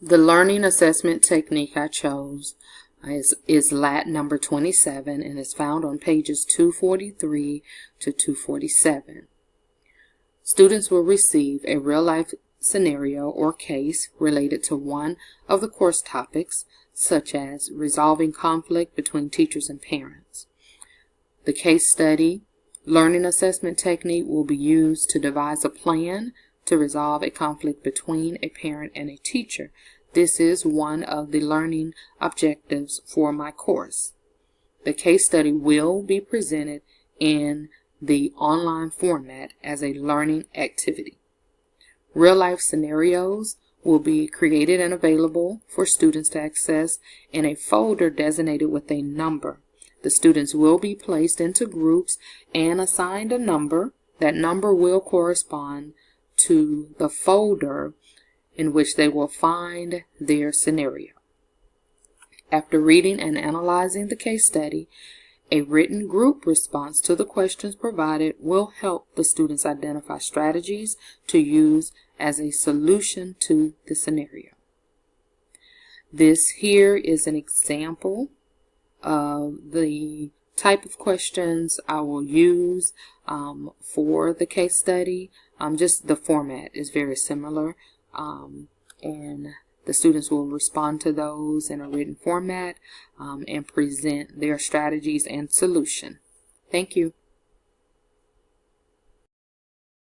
The learning assessment technique I chose is LAT number 27 and is found on pages 243 to 247. Students will receive a real-life scenario or case related to one of the course topics, such as resolving conflict between teachers and parents. The case study learning assessment technique will be used to devise a plan to resolve a conflict between a parent and a teacher. This is one of the learning objectives for my course. The case study will be presented in the online format as a learning activity. Real-life scenarios will be created and available for students to access in a folder designated with a number. The students will be placed into groups and assigned a number. That number will correspond to the folder in which they will find their scenario. After reading and analyzing the case study, a written group response to the questions provided will help the students identify strategies to use as a solution to the scenario. This here is an example of the type of questions I will use for the case study. Just the format is very similar, and the students will respond to those in a written format and present their strategies and solution. Thank you.